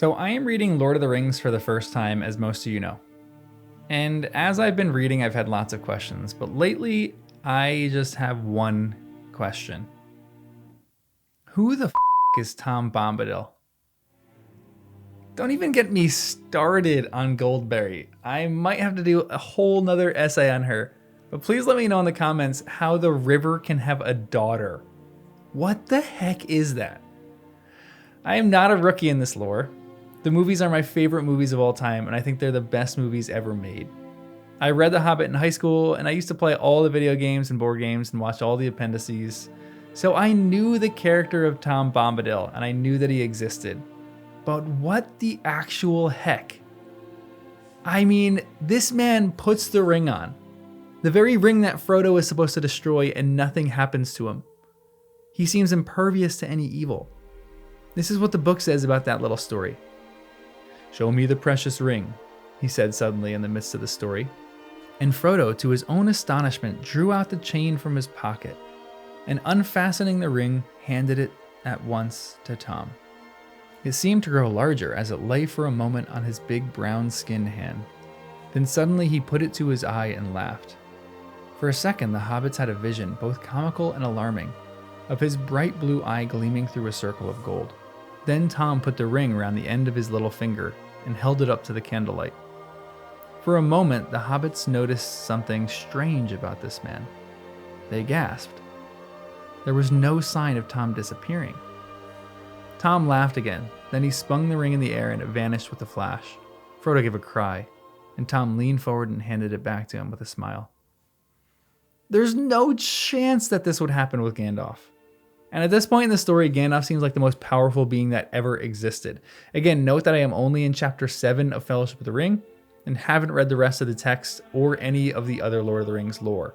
So I am reading Lord of the Rings for the first time, as most of you know. And as I've been reading, I've had lots of questions, but lately I just have one question. Who the is Tom Bombadil? Don't even get me started on Goldberry. I might have to do a whole nother essay on her, but please let me know in the comments how the river can have a daughter. What the heck is that? I am not a rookie in this lore. The movies are my favorite movies of all time, and I think they're the best movies ever made. I read The Hobbit in high school, and I used to play all the video games and board games and watch all the appendices. So I knew the character of Tom Bombadil, and I knew that he existed. But what the actual heck? I mean, this man puts the ring on. The very ring that Frodo is supposed to destroy, and nothing happens to him. He seems impervious to any evil. This is what the book says about that little story. "Show me the precious ring," he said suddenly in the midst of the story. And Frodo, to his own astonishment, drew out the chain from his pocket, and unfastening the ring, handed it at once to Tom. It seemed to grow larger as it lay for a moment on his big brown-skinned hand. Then suddenly he put it to his eye and laughed. For a second, the hobbits had a vision, both comical and alarming, of his bright blue eye gleaming through a circle of gold. Then Tom put the ring around the end of his little finger and held it up to the candlelight. For a moment, the hobbits noticed something strange about this man. They gasped. There was no sign of Tom disappearing. Tom laughed again, then he spun the ring in the air and it vanished with a flash. Frodo gave a cry, and Tom leaned forward and handed it back to him with a smile. There's no chance that this would happen with Gandalf. And at this point in the story, Gandalf seems like the most powerful being that ever existed. Again, note that I am only in chapter 7 of Fellowship of the Ring and haven't read the rest of the text or any of the other Lord of the Rings lore.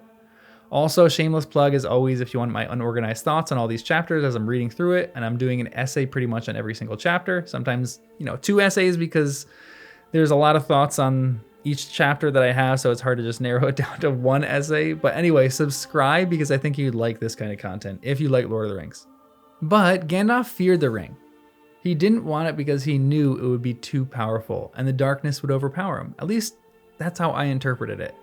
Also, shameless plug as always, if you want my unorganized thoughts on all these chapters as I'm reading through it, and I'm doing an essay pretty much on every single chapter. Sometimes, 2 essays because there's a lot of thoughts on each chapter that I have, so it's hard to just narrow it down to one essay. But anyway, subscribe because I think you'd like this kind of content if you like Lord of the Rings. But Gandalf feared the ring. He didn't want it because he knew it would be too powerful and the darkness would overpower him. At least that's how I interpreted it.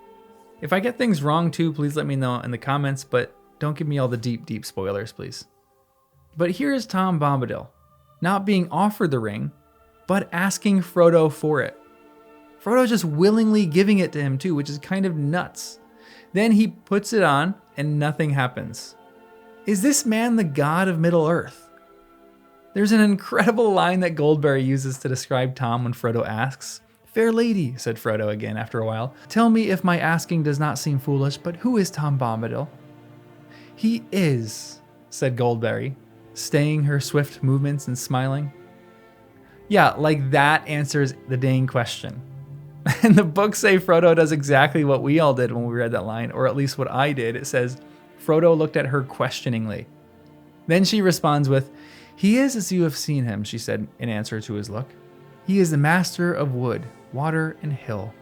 If I get things wrong too, please let me know in the comments, but don't give me all the deep spoilers, please. But here is Tom Bombadil, not being offered the ring, but asking Frodo for it. Frodo just willingly giving it to him too, which is kind of nuts. Then he puts it on and nothing happens. Is this man the god of Middle-earth? There's an incredible line that Goldberry uses to describe Tom when Frodo asks. "Fair lady," said Frodo again after a while, "tell me if my asking does not seem foolish, but who is Tom Bombadil?" "He is," said Goldberry, staying her swift movements and smiling. Yeah, like that answers the dang question. And the books say Frodo does exactly what we all did when we read that line, or at least what I did. It says, Frodo looked at her questioningly. Then she responds with, "He is as you have seen him," she said in answer to his look. "He is the master of wood, water, and hill."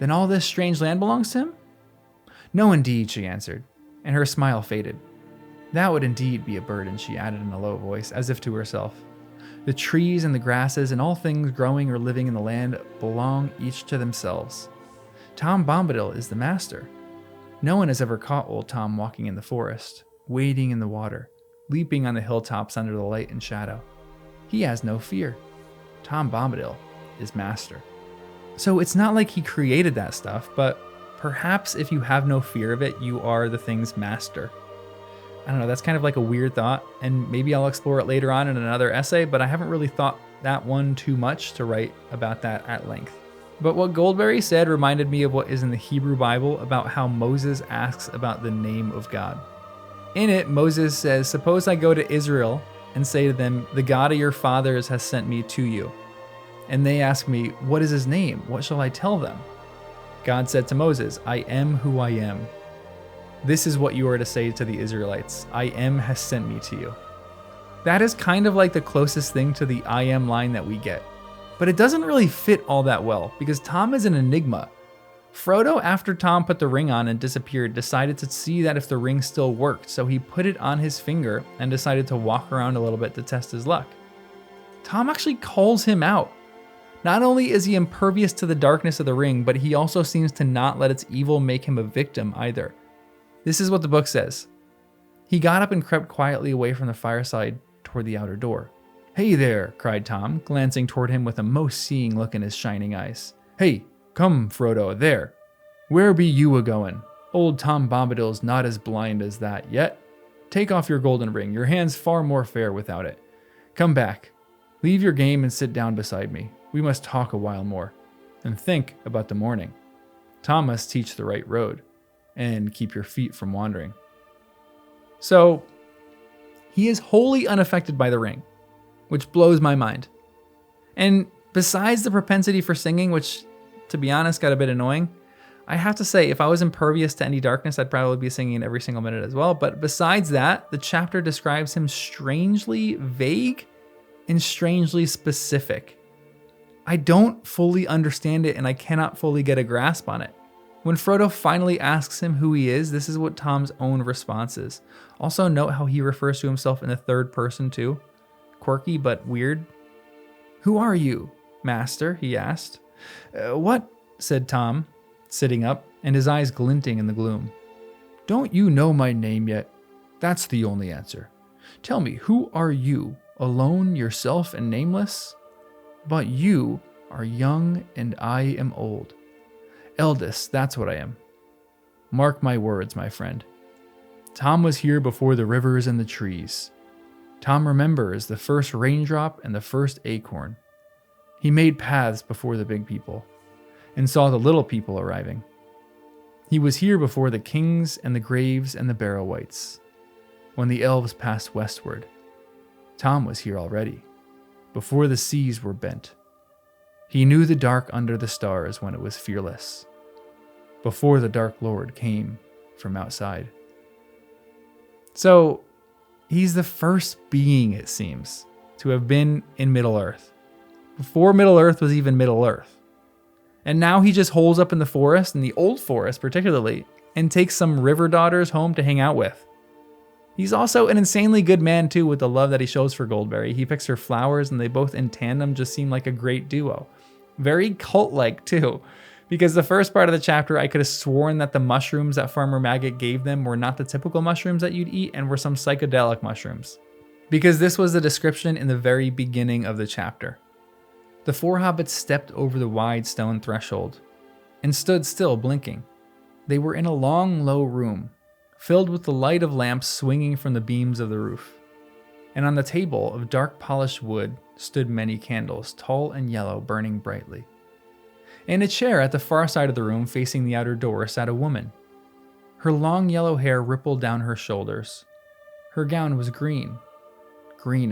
"Then all this strange land belongs to him?" "No, indeed," she answered, and her smile faded. "That would indeed be a burden," she added in a low voice, as if to herself. "The trees and the grasses and all things growing or living in the land belong each to themselves. Tom Bombadil is the master. No one has ever caught old Tom walking in the forest, wading in the water, leaping on the hilltops under the light and shadow. He has no fear. Tom Bombadil is master." So it's not like he created that stuff, but perhaps if you have no fear of it, you are the thing's master. I don't know, that's kind of like a weird thought, and maybe I'll explore it later on in another essay, but I haven't really thought that one too much to write about that at length. But what Goldberry said reminded me of what is in the Hebrew Bible about how Moses asks about the name of God. In it, Moses says, "Suppose I go to Israel and say to them, 'The God of your fathers has sent me to you.' And they ask me, 'What is his name? What shall I tell them?' God said to Moses, 'I am who I am.' This is what you are to say to the Israelites, 'I am has sent me to you.'" That is kind of like the closest thing to the "I am" line that we get. But it doesn't really fit all that well, because Tom is an enigma. Frodo, after Tom put the ring on and disappeared, decided to see that if the ring still worked, so he put it on his finger and decided to walk around a little bit to test his luck. Tom actually calls him out. Not only is he impervious to the darkness of the ring, but he also seems to not let its evil make him a victim either. This is what the book says. He got up and crept quietly away from the fireside toward the outer door. "Hey there," cried Tom, glancing toward him with a most seeing look in his shining eyes. "Hey, come, Frodo, there. Where be you a-goin'? Old Tom Bombadil's not as blind as that yet. Take off your golden ring. Your hand's far more fair without it. Come back. Leave your game and sit down beside me. We must talk a while more. And think about the morning. Tom must teach the right road. And keep your feet from wandering." So, he is wholly unaffected by the ring, which blows my mind. And besides the propensity for singing, which, to be honest, got a bit annoying, I have to say, if I was impervious to any darkness, I'd probably be singing every single minute as well. But besides that, the chapter describes him strangely vague and strangely specific. I don't fully understand it, and I cannot fully get a grasp on it. When Frodo finally asks him who he is, this is what Tom's own response is. Also note how he refers to himself in the third person too. Quirky but weird. "Who are you, master?" he asked. What?" said Tom, sitting up, and his eyes glinting in the gloom. "Don't you know my name yet? That's the only answer. Tell me, who are you, alone, yourself, and nameless? But you are young, and I am old. Eldest, that's what I am. Mark my words, my friend. Tom was here before the rivers and the trees. Tom remembers the first raindrop and the first acorn. He made paths before the big people, and saw the little people arriving. He was here before the kings and the graves and the Barrow-wights. When the elves passed westward, Tom was here already, before the seas were bent. He knew the dark under the stars when it was fearless, before the Dark Lord came from outside." So, he's the first being, it seems, to have been in Middle-earth, before Middle-earth was even Middle-earth. And now he just holes up in the forest, in the old forest particularly, and takes some river daughters home to hang out with. He's also an insanely good man too, with the love that he shows for Goldberry. He picks her flowers, and they both in tandem just seem like a great duo. Very cult-like too, because the first part of the chapter I could have sworn that the mushrooms that Farmer Maggot gave them were not the typical mushrooms that you'd eat and were some psychedelic mushrooms. Because this was the description in the very beginning of the chapter. The four hobbits stepped over the wide stone threshold and stood still, blinking. They were in a long, low room, filled with the light of lamps swinging from the beams of the roof. And on the table of dark polished wood stood many candles, tall and yellow, burning brightly. In a chair at the far side of the room, facing the outer door, sat a woman. Her long yellow hair rippled down her shoulders. Her gown was green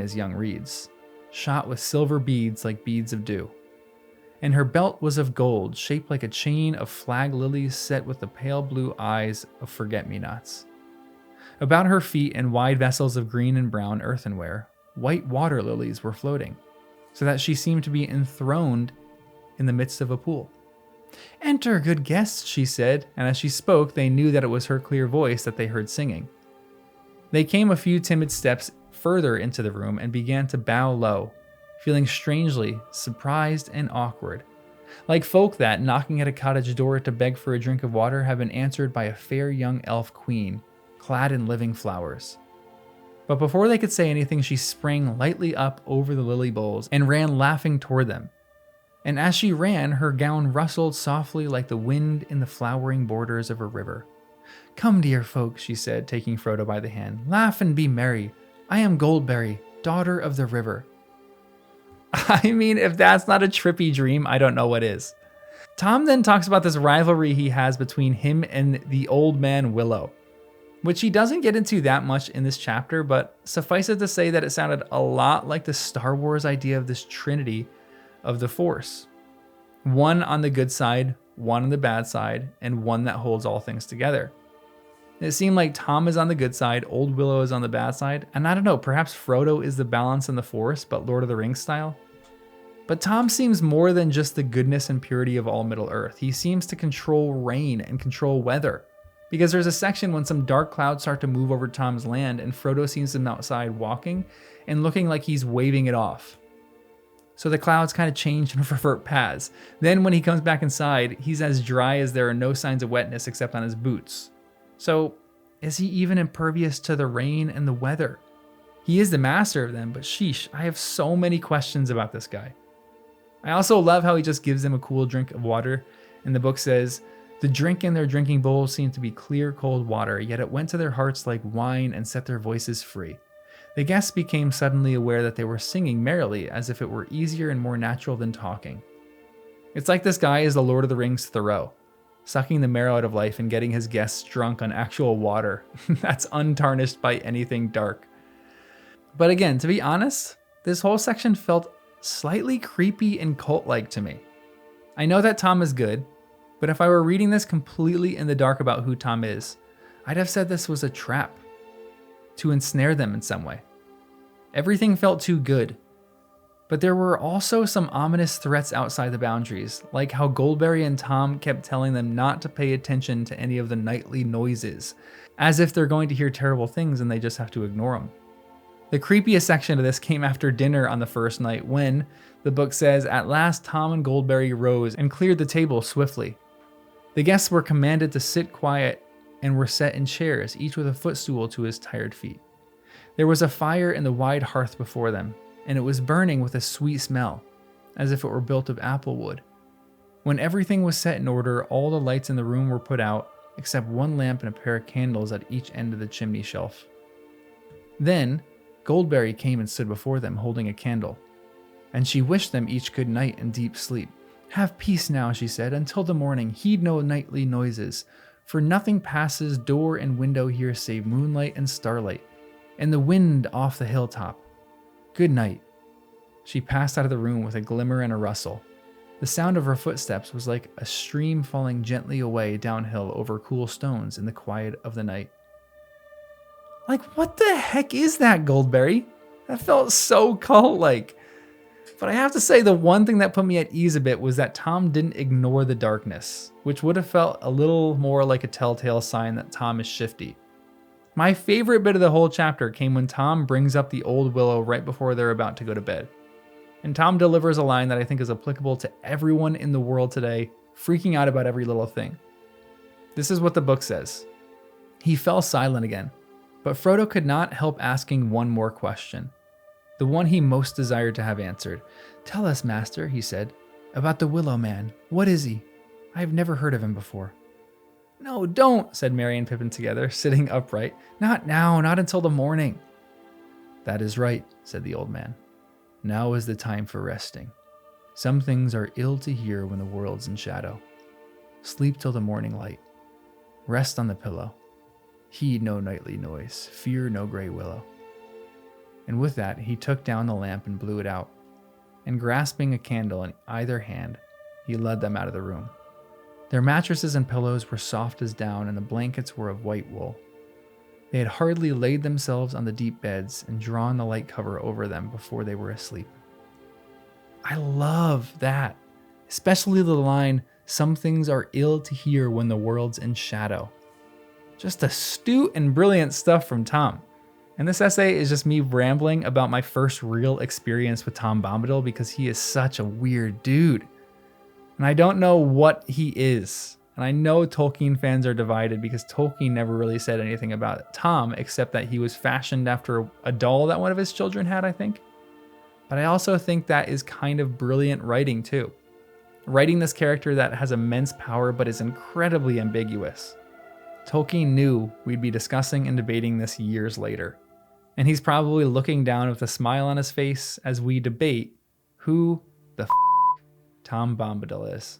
as young reeds, shot with silver beads like beads of dew. And her belt was of gold, shaped like a chain of flag lilies set with the pale blue eyes of forget-me-nots. About her feet, in wide vessels of green and brown earthenware, white water lilies were floating, so that she seemed to be enthroned in the midst of a pool. "Enter, good guests," she said, and as she spoke, they knew that it was her clear voice that they heard singing. They came a few timid steps further into the room and began to bow low, feeling strangely surprised and awkward, like folk that, knocking at a cottage door to beg for a drink of water, have been answered by a fair young elf queen, clad in living flowers. But before they could say anything, she sprang lightly up over the lily bowls and ran laughing toward them. And as she ran, her gown rustled softly like the wind in the flowering borders of a river. "Come, dear folk," she said, taking Frodo by the hand. "Laugh and be merry. I am Goldberry, daughter of the river." I mean, if that's not a trippy dream, I don't know what is. Tom then talks about this rivalry he has between him and the old man Willow, which he doesn't get into that much in this chapter, but suffice it to say that it sounded a lot like the Star Wars idea of this trinity of the Force. One on the good side, one on the bad side, and one that holds all things together. It seemed like Tom is on the good side, Old Willow is on the bad side, and I don't know, perhaps Frodo is the balance in the Force, but Lord of the Rings style. But Tom seems more than just the goodness and purity of all Middle-earth. He seems to control rain and control weather. Because there's a section when some dark clouds start to move over Tom's land and Frodo sees him outside walking and looking like he's waving it off. So the clouds kind of change and revert paths. Then when he comes back inside, he's as dry as there are no signs of wetness except on his boots. So is he even impervious to the rain and the weather? He is the master of them, but sheesh, I have so many questions about this guy. I also love how he just gives them a cool drink of water. And the book says, the drink in their drinking bowls seemed to be clear, cold water, yet it went to their hearts like wine and set their voices free. The guests became suddenly aware that they were singing merrily, as if it were easier and more natural than talking. It's like this guy is the Lord of the Rings Thoreau, sucking the marrow out of life and getting his guests drunk on actual water that's untarnished by anything dark. But again, to be honest, this whole section felt slightly creepy and cult-like to me. I know that Tom is good, but if I were reading this completely in the dark about who Tom is, I'd have said this was a trap to ensnare them in some way. Everything felt too good. But there were also some ominous threats outside the boundaries, like how Goldberry and Tom kept telling them not to pay attention to any of the nightly noises, as if they're going to hear terrible things and they just have to ignore them. The creepiest section of this came after dinner on the first night when, the book says, at last Tom and Goldberry rose and cleared the table swiftly. The guests were commanded to sit quiet and were set in chairs, each with a footstool to his tired feet. There was a fire in the wide hearth before them, and it was burning with a sweet smell, as if it were built of apple wood. When everything was set in order, all the lights in the room were put out, except one lamp and a pair of candles at each end of the chimney shelf. Then, Goldberry came and stood before them, holding a candle, and she wished them each good night and deep sleep. Have peace now, she said, until the morning. Heed no nightly noises, for nothing passes door and window here save moonlight and starlight, and the wind off the hilltop. Good night. She passed out of the room with a glimmer and a rustle. The sound of her footsteps was like a stream falling gently away downhill over cool stones in the quiet of the night. Like, what the heck is that, Goldberry? That felt so cult-like. But I have to say, the one thing that put me at ease a bit was that Tom didn't ignore the darkness, which would have felt a little more like a telltale sign that Tom is shifty. My favorite bit of the whole chapter came when Tom brings up the old willow right before they're about to go to bed. And Tom delivers a line that I think is applicable to everyone in the world today, freaking out about every little thing. This is what the book says. He fell silent again, but Frodo could not help asking one more question. The one he most desired to have answered. Tell us, master, he said, about the Willow Man. What is he? I have never heard of him before. No, don't, said Merry and Pippin together, sitting upright. Not now, not until the morning. That is right, said the old man. Now is the time for resting. Some things are ill to hear when the world's in shadow. Sleep till the morning light. Rest on the pillow. Heed no nightly noise. Fear no gray willow. And with that, he took down the lamp and blew it out. And grasping a candle in either hand, he led them out of the room. Their mattresses and pillows were soft as down, and the blankets were of white wool. They had hardly laid themselves on the deep beds and drawn the light cover over them before they were asleep. I love that, especially the line, some things are ill to hear when the world's in shadow. Just astute and brilliant stuff from Tom. And this essay is just me rambling about my first real experience with Tom Bombadil because he is such a weird dude. And I don't know what he is. And I know Tolkien fans are divided because Tolkien never really said anything about Tom except that he was fashioned after a doll that one of his children had, I think. But I also think that is kind of brilliant writing too. Writing this character that has immense power but is incredibly ambiguous. Tolkien knew we'd be discussing and debating this years later. And he's probably looking down with a smile on his face as we debate who the Tom Bombadil is.